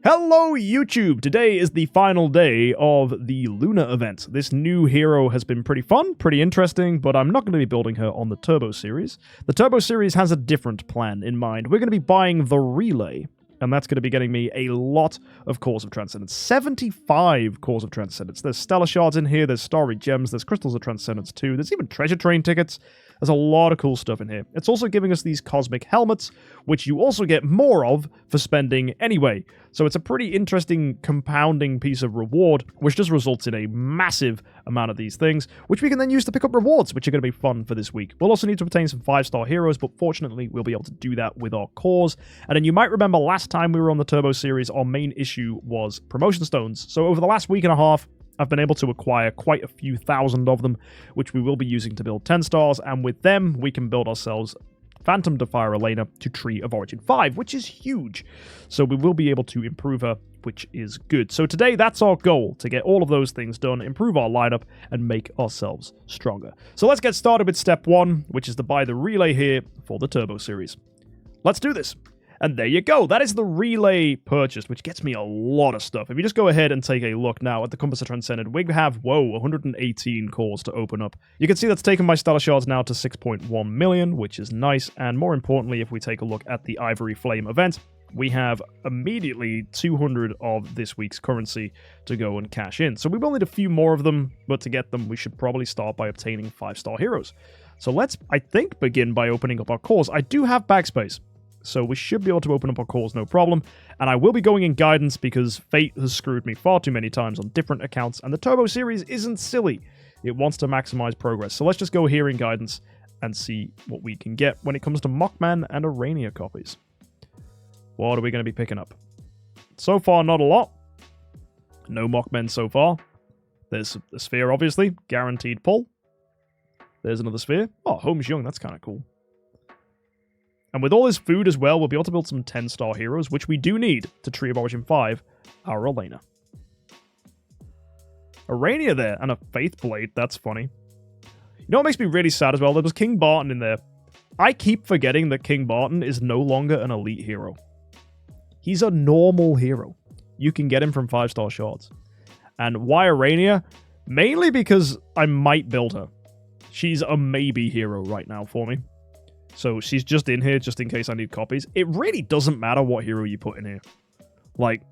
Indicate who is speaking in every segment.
Speaker 1: Hello YouTube! Today is the final day of the Luna event. This new hero has been pretty fun, pretty interesting, but I'm not going to be building her on the Turbo series. The Turbo series has a different plan in mind. We're going to be buying the Relay, and that's going to be getting me a lot of Cores of Transcendence. 75 Cores of Transcendence. There's Stellar Shards in here, there's Starry Gems, there's Crystals of Transcendence too, there's even Treasure Train tickets. There's a lot of cool stuff in here. It's also giving us these Cosmic Helmets, which you also get more of for spending anyway. So it's a pretty interesting compounding piece of reward, which just results in a massive amount of these things, which we can then use to pick up rewards, which are going to be fun for this week. We'll also need to obtain some 5-star heroes, but fortunately we'll be able to do that with our cores. And then you might remember last time we were on the Turbo series, our main issue was promotion stones. So over the last week and a half, I've been able to acquire quite a few thousand of them, which we will be using to build 10 stars, and with them, we can build ourselves Phantom Defier Elena to Tree of Origin 5, which is huge. So we will be able to improve her, which is good. So today, that's our goal, to get all of those things done, improve our lineup, and make ourselves stronger. So let's get started with step 1, which is to buy the Relay here for the Turbo series. Let's do this. And there you go. That is the Relay purchased, which gets me a lot of stuff. If you just go ahead and take a look now at the Compass of Transcendent, we have, 118 cores to open up. You can see that's taken my Stellar Shards now to 6.1 million, which is nice. And more importantly, if we take a look at the Ivory Flame event, we have immediately 200 of this week's currency to go and cash in. So we will need a few more of them, but to get them, we should probably start by obtaining 5-star heroes. So let's, I think, begin by opening up our cores. I do have bag space, so we should be able to open up our cores no problem. And I will be going in guidance because Fate has screwed me far too many times on different accounts, and the Turbo series isn't silly. It wants to maximize progress. So let's just go here in guidance and see what we can get when it comes to Mockman and Arania copies. What are we going to be picking up? So far, not a lot. No Mockmen so far. There's a sphere, obviously. Guaranteed pull. There's another sphere. Oh, Holmes Young, that's kind of cool. And with all this food as well, we'll be able to build some 10-star heroes, which we do need to Tree of Origin 5, our Elena. Arania there, and a Faith Blade, that's funny. You know what makes me really sad as well? There was King Barton in there. I keep forgetting that King Barton is no longer an elite hero. He's a normal hero. You can get him from 5-star shards. And why Arania? Mainly because I might build her. She's a maybe hero right now for me. So she's just in here just in case I need copies. It really doesn't matter what hero you put in here. Like,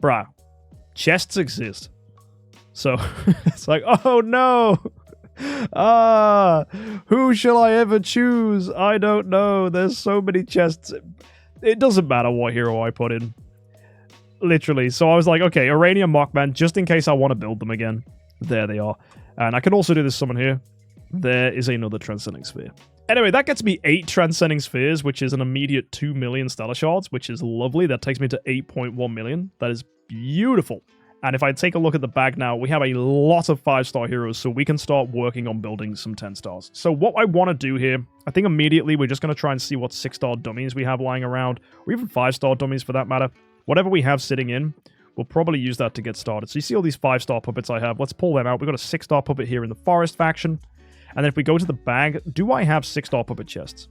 Speaker 1: bruh, chests exist. So it's like, oh no! Who shall I ever choose? I don't know. There's so many chests. It doesn't matter what hero I put in. Literally. So I was like, okay, Arania Mockman, just in case I want to build them again. There they are. And I can also do this summon here. There is another Transcending Sphere. Anyway, that gets me 8 Transcending Spheres, which is an immediate 2 million Stellar Shards, which is lovely. That takes me to 8.1 million. That is beautiful. And if I take a look at the bag now, we have a lot of 5-star heroes, so we can start working on building some 10 stars. So what I want to do here, I think immediately we're just going to try and see what 6-star dummies we have lying around, or even 5-star dummies for that matter. Whatever we have sitting in, we'll probably use that to get started. So you see all these 5-star puppets I have. Let's pull them out. We've got a 6-star puppet here in the Forest faction. And then if we go to the bag, do I have 6-star puppet chests?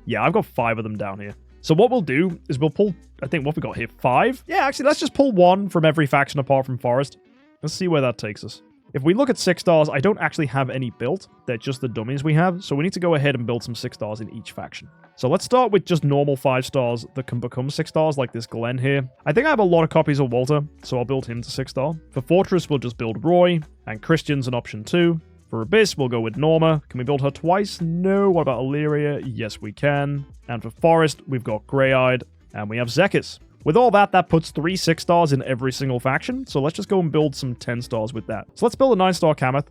Speaker 1: Yeah, I've got 5 of them down here. So what we'll do is we'll pull, I think, what we got here? 5? Yeah, actually, let's just pull 1 from every faction apart from Forest. Let's see where that takes us. If we look at 6 stars, I don't actually have any built. They're just the dummies we have. So we need to go ahead and build some 6 stars in each faction. So let's start with just normal 5 stars that can become 6 stars, like this Glenn here. I think I have a lot of copies of Walter, so I'll build him to 6 star. For Fortress, we'll just build Roy, and Christian's an option 2. For Abyss, we'll go with Norma. Can we build her twice? No. What about Illyria? Yes, we can. And for Forest, we've got Grey-Eyed, and we have Zekis. With all that, that puts 3 6-stars in every single faction, so let's just go and build some 10 stars with that. So let's build a 9-star Kameth.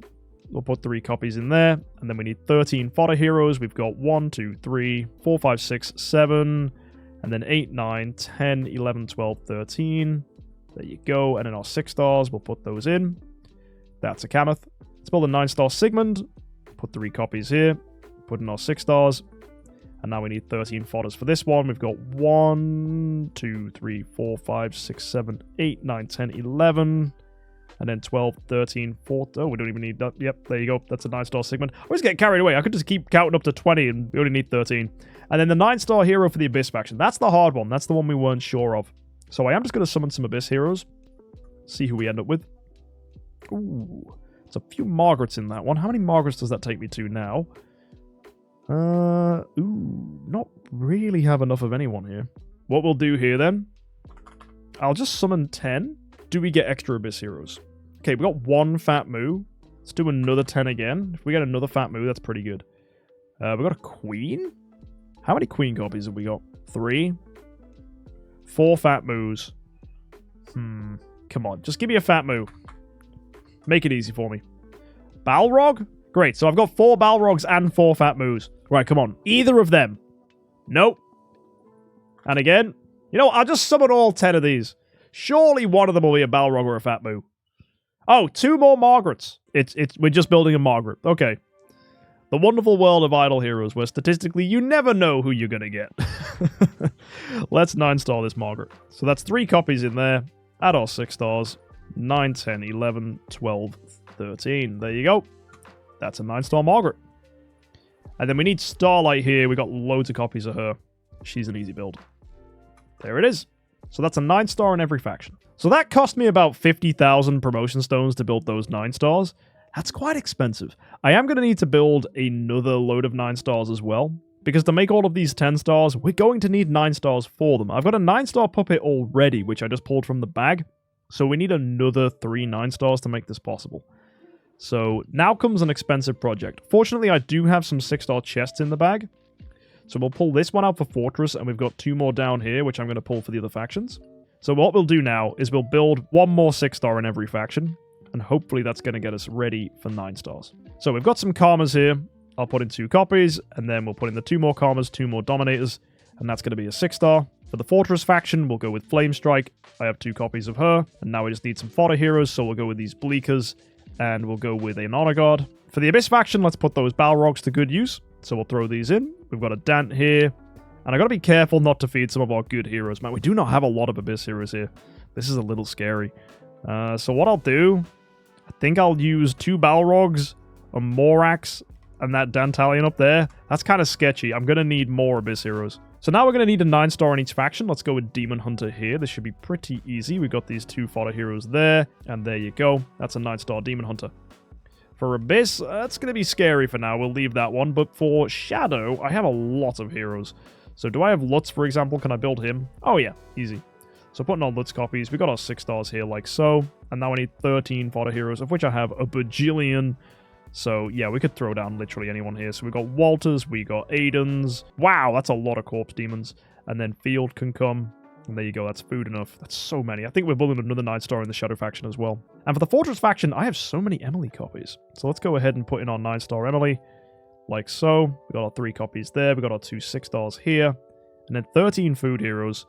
Speaker 1: We'll put 3 copies in there, and then we need 13 fodder heroes. We've got 1, 2, 3, 4, 5, 6, 7, and then 8, 9, 10, 11, 12, 13. There you go. And then our 6 stars, we'll put those in. That's a Kameth. Let's build a 9-star Sigmund. Put 3 copies here. Put in our 6 stars. And now we need 13 fodders for this one. We've got 1, 2, 3, 4, 5, 6, 7, 8, 9, 10, 11. And then 12, 13, 14. Oh, we don't even need that. Yep, there you go. That's a 9-star Sigmund. I always get carried away. I could just keep counting up to 20 and we only need 13. And then the 9-star hero for the Abyss faction. That's the hard one. That's the one we weren't sure of. So I am just going to summon some Abyss Heroes. See who we end up with. Ooh. There's a few Margarets in that one. How many Margarets does that take me to now? Not really have enough of anyone here. What we'll do here then, I'll just summon 10. Do we get extra Abyss Heroes? Okay, we got one Fat Moo. Let's do another 10 again. If we get another Fat Moo, that's pretty good. We got a Queen? How many Queen copies have we got? 3. 4 Fat Moos. Come on, just give me a Fat Moo. Make it easy for me. Balrog? Great, so I've got 4 Balrogs and 4 Fat Moos. Right, come on. Either of them. Nope. And again, you know what? I'll just summon all 10 of these. Surely one of them will be a Balrog or a Fat Moo. Oh, 2 more Margarets. We're just building a Margaret. Okay. The wonderful world of Idle Heroes, where statistically you never know who you're going to get. Let's 9-star this Margaret. So that's 3 copies in there. Add our 6 stars. 9, 10, 11, 12, 13. There you go. That's a 9-star Margaret. And then we need Starlight here. We got loads of copies of her. She's an easy build. There it is. So that's a 9-star in every faction. So that cost me about 50,000 promotion stones to build those 9 stars. That's quite expensive. I am going to need to build another load of 9 stars as well. Because to make all of these 10 stars, we're going to need 9 stars for them. I've got a 9-star puppet already, which I just pulled from the bag. So we need another 3 9 stars to make this possible. So now comes an expensive project. Fortunately, I do have some 6-star chests in the bag. So we'll pull this one out for Fortress, and we've got 2 more down here, which I'm going to pull for the other factions. So what we'll do now is we'll build 1 more 6-star in every faction, and hopefully that's going to get us ready for 9 stars. So we've got some Karmas here. I'll put in 2 copies, and then we'll put in the 2 more Karmas, 2 more Dominators, and that's going to be a 6-star. For the Fortress faction, we'll go with Flame Strike. I have 2 copies of her, and now we just need some fodder heroes, so we'll go with these Bleakers, and we'll go with an Honor Guard. For the Abyss faction, let's put those Balrogs to good use, so we'll throw these in. We've got a Dant here, and I got to be careful not to feed some of our good heroes. Man, we do not have a lot of Abyss heroes here. This is a little scary. So what I'll do, I think I'll use 2 Balrogs, a Morax, and that Dantalion up there. That's kind of sketchy. I'm going to need more Abyss heroes. So now we're going to need a 9-star in each faction. Let's go with Demon Hunter here. This should be pretty easy. We've got these 2 fodder heroes there, and there you go. That's a 9-star Demon Hunter. For Abyss, that's going to be scary for now. We'll leave that one. But for Shadow, I have a lot of heroes. So do I have Lutz, for example? Can I build him? Oh yeah, easy. So putting on Lutz copies, we got our 6 stars here like so. And now we need 13 fodder heroes, of which I have a bajillion. So yeah, we could throw down literally anyone here. So we got Walters, we got Aidens. Wow, that's a lot of corpse demons. And then Field can come. And there you go, that's food enough. That's so many. I think we're building another 9-star in the Shadow faction as well. And for the Fortress faction, I have so many Emily copies. So let's go ahead and put in our 9-star Emily. Like so. We got our 3 copies there. We got our 2 6-stars here. And then 13 food heroes.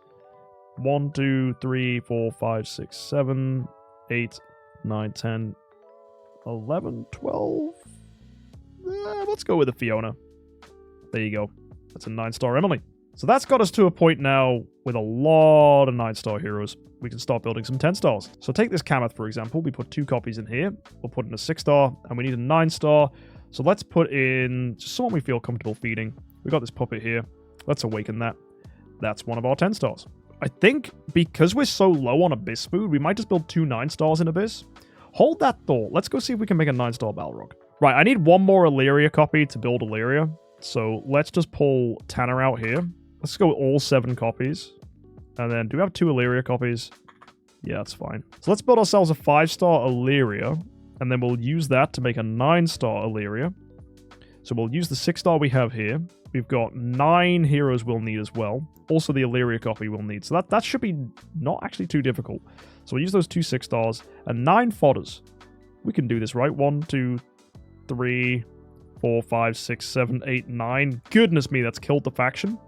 Speaker 1: 1, 2, 3, 4, 5, 6, 7, 8, 9, 10, 11, 12. Let's go with the Fiona. There you go. That's a 9-star Emily. So that's got us to a point now with a lot of 9-star heroes. We can start building some 10 stars. So take this Kamath, for example. We put 2 copies in here. We'll put in a 6-star, and we need a 9-star. So let's put in just someone we feel comfortable feeding. We got this puppet here. Let's awaken that. That's one of our 10 stars. I think because we're so low on Abyss food, we might just build 2 9-stars in Abyss. Hold that thought. Let's go see if we can make a 9-star Balrog. Right, I need 1 more Illyria copy to build Illyria. So let's just pull Tanner out here. Let's go with all 7 copies. And then, do we have 2 Illyria copies? Yeah, that's fine. So let's build ourselves a 5-star Illyria. And then we'll use that to make a 9-star Illyria. So we'll use the 6-star we have here. We've got 9 heroes we'll need as well. Also the Illyria copy we'll need. So that should be not actually too difficult. So we'll use those 2 6-stars and 9 fodders. We can do this, right? 1, 2, 3, 4, 5, 6, 7, 8, 9. Goodness me, that's killed the faction.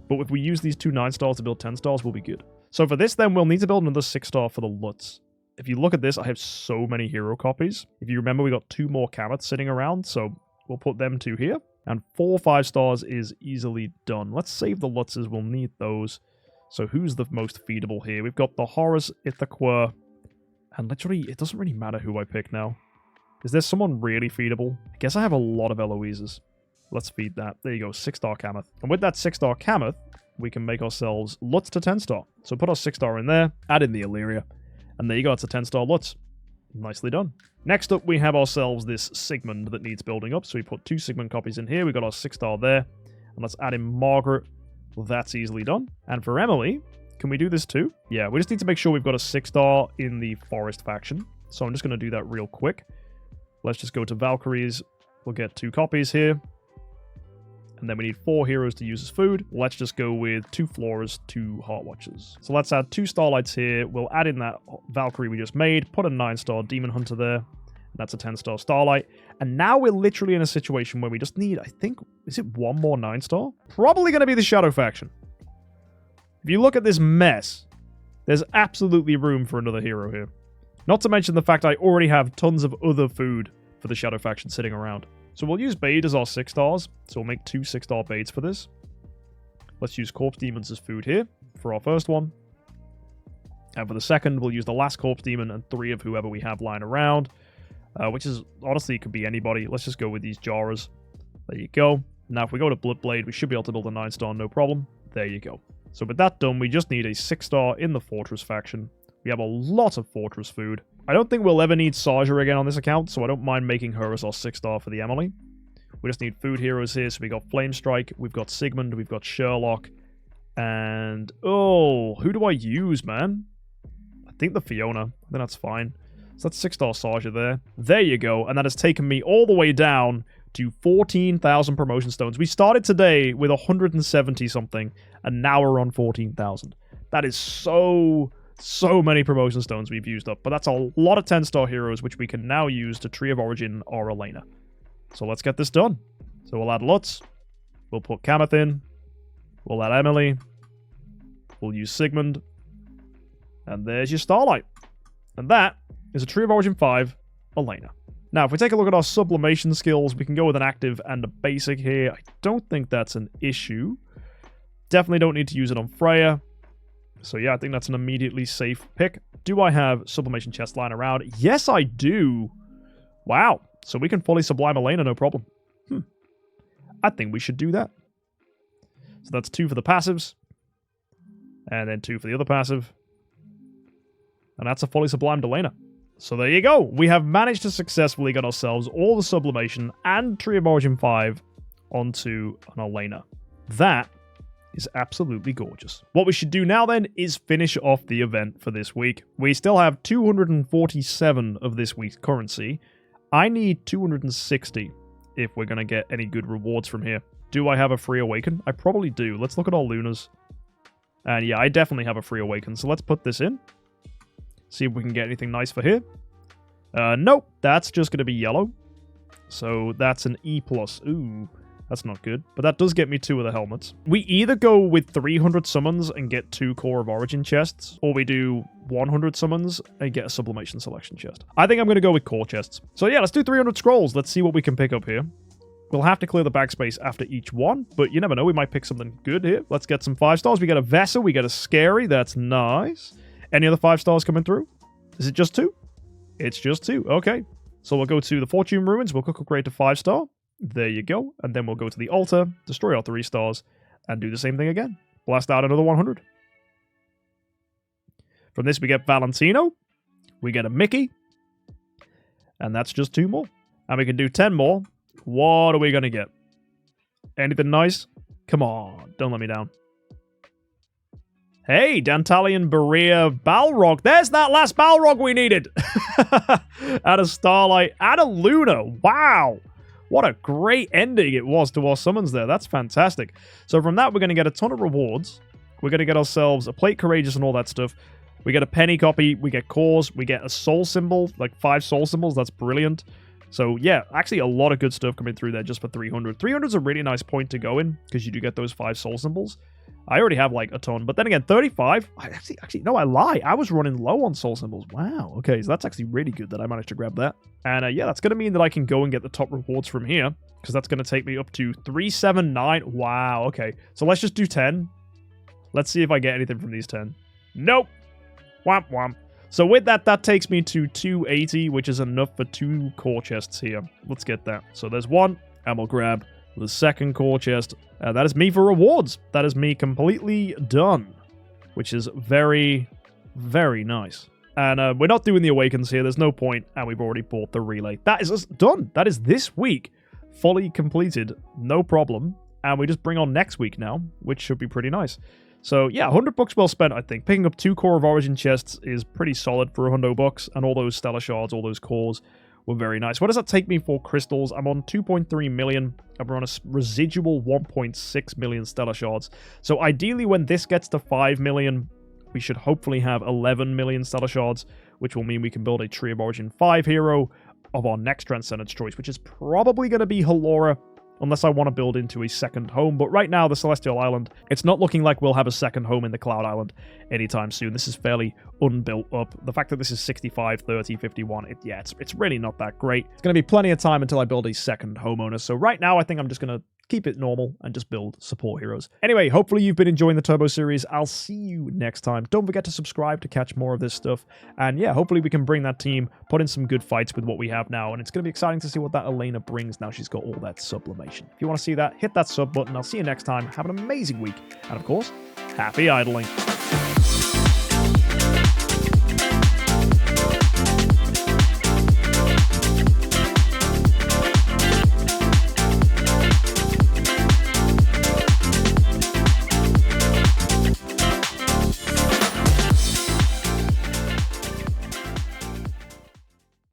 Speaker 1: But if we use these 2 9-stars to build 10 stars, we'll be good. So for this then, we'll need to build another 6-star for the Lutz. If you look at this, I have so many hero copies. If you remember, we got 2 more Kamaths sitting around, so we'll put them 2 here. And 4 5-stars is easily done. Let's save the Lutzes, we'll need those. So who's the most feedable here? We've got the Horus, Ithaquah, and literally, it doesn't really matter who I pick now. Is there someone really feedable? I guess I have a lot of Eloises. Let's feed that. There you go, 6-star Kamath. And with that 6-star Kamath, we can make ourselves Lutz to 10-star. So put our 6-star in there, add in the Illyria, and there you go, it's a 10-star Lutz. Nicely done. Next up, we have ourselves this Sigmund that needs building up, so we put 2 Sigmund copies in here, we got our 6-star there, and let's add in Margaret. Well, that's easily done. And for Emily, can we do this too? Yeah, we just need to make sure we've got a 6-star in the Forest faction, so I'm just going to do that real quick. Let's just go to Valkyries, we'll get 2 copies here. And then we need 4 heroes to use as food. Let's just go with 2 Floras, 2 Heart Watchers. So let's add 2 Starlights here. We'll add in that Valkyrie we just made. Put a 9-star Demon Hunter there. That's a 10-star Starlight. And now we're literally in a situation where we just need, I think, is it 1 more 9-star? Probably going to be the Shadow faction. If you look at this mess, there's absolutely room for another hero here. Not to mention the fact I already have tons of other food for the Shadow faction sitting around. So we'll use Bade as our 6-stars. So we'll make 2 6-star Bades for this. Let's use Corpse Demons as food here for our first one. And for the second, we'll use the last Corpse Demon and 3 of whoever we have lying around. Which is, honestly, could be anybody. Let's just go with these Jarras. There you go. Now, if we go to Bloodblade, we should be able to build a 9-star, no problem. There you go. So with that done, we just need a 6-star in the Fortress faction. We have a lot of Fortress food. I don't think we'll ever need Saja again on this account, so I don't mind making her as our 6-star for the Emily. We just need food heroes here, so we got Flamestrike, we've got Sigmund, we've got Sherlock, and... oh, who do I use, man? I think the Fiona. I think that's fine. So that's 6-star Saja there. There you go, and that has taken me all the way down to 14,000 promotion stones. We started today with 170-something, and now we're on 14,000. That is so many promotion stones we've used up, but that's a lot of 10-star heroes, which we can now use to Tree of Origin or Elena. So let's get this done. So we'll add Lutz, we'll put Kameth in, we'll add Emily, we'll use Sigmund, and there's your Starlight. And that is a Tree of Origin 5, Elena. Now, if we take a look at our sublimation skills, we can go with an active and a basic here. I don't think that's an issue. Definitely don't need to use it on Freya. So yeah, I think that's an immediately safe pick. Do I have sublimation chest lying around? Yes, I do. Wow. So we can fully sublime Elena, no problem. I think we should do that. So that's 2 for the passives. And then 2 for the other passive. And that's a fully sublimed Elena. So there you go. We have managed to successfully get ourselves all the sublimation and Tree of Origin 5 onto an Elena. That is absolutely gorgeous. What we should do now then is finish off the event for this week. We still have 247 of this week's currency. I need 260 if we're going to get any good rewards from here. Do I have a free awaken? I probably do. Let's look at our Lunas. And yeah, I definitely have a free awaken. So let's put this in. See if we can get anything nice for here. Nope, that's just going to be yellow. So that's an E+. Ooh, that's not good. But that does get me 2 of the helmets. We either go with 300 summons and get 2 Core of Origin chests, or we do 100 summons and get a Sublimation Selection chest. I think I'm going to go with core chests. So yeah, let's do 300 scrolls. Let's see what we can pick up here. We'll have to clear the backspace after each one, but you never know, we might pick something good here. Let's get some 5-stars. We get a Vessel, we get a Scary. That's nice. Any other 5-stars coming through? Is it just 2? It's just 2. Okay. So we'll go to the Fortune Ruins. We'll quick upgrade to 5-star. There you go. And then we'll go to the altar, destroy our 3 stars, and do the same thing again. Blast out another 100. From this, we get Valentino. We get a Mickey. And that's just 2 more. And we can do 10 more. What are we going to get? Anything nice? Come on. Don't let me down. Hey, Dantalian, Berea, Balrog. There's that last Balrog we needed. And a Starlight and a Luna. Wow. What a great ending it was to our summons there. That's fantastic. So from that, we're going to get a ton of rewards. We're going to get ourselves a Plate Courageous and all that stuff. We get a penny copy. We get cores. We get a soul symbol, like 5 soul symbols. That's brilliant. So yeah, actually a lot of good stuff coming through there just for 300. 300 is a really nice point to go in because you do get those 5 soul symbols. I already have like a ton, but then again, 35. No, I lie. I was running low on soul symbols. Wow. Okay, so that's actually really good that I managed to grab that. And yeah, that's going to mean that I can go and get the top rewards from here because that's going to take me up to 379. Wow. Okay, so let's just do 10. Let's see if I get anything from these 10. Nope. Womp womp. So with that, that takes me to 280, which is enough for 2 core chests here. Let's get that. So there's 1, and we'll grab The second core chest. That is me for rewards. That is me completely done, which is very, very nice. And we're not doing the Awakens here. There's no point. And we've already bought the relay. That is us done. That is this week. Fully completed. No problem. And we just bring on next week now, which should be pretty nice. So yeah, 100 bucks well spent, I think. Picking up 2 Core of Origin chests is pretty solid for 100 bucks. And all those Stellar Shards, all those cores were very nice. What does that take me for crystals? I'm on 2.3 million. And we're on a residual 1.6 million Stellar Shards. So ideally, when this gets to 5 million... we should hopefully have 11 million Stellar Shards, which will mean we can build a Tree of Origin 5 hero of our next Transcendence choice, which is probably going to be Halora, unless I want to build into a second home. But right now, the Celestial Island, it's not looking like we'll have a second home in the Cloud Island anytime soon. This is fairly unbuilt up. The fact that this is 65, 30, 51, it's really not that great. It's going to be plenty of time until I build a second homeowner. So right now, I think I'm just going to keep it normal and just build support heroes. Anyway, hopefully you've been enjoying the Turbo series. I'll see you next time. Don't forget to subscribe to catch more of this stuff. And yeah, hopefully we can bring that team, put in some good fights with what we have now. And it's going to be exciting to see what that Elena brings now she's got all that sublimation. If you want to see that, hit that sub button. I'll see you next time. Have an amazing week. And of course, happy idling.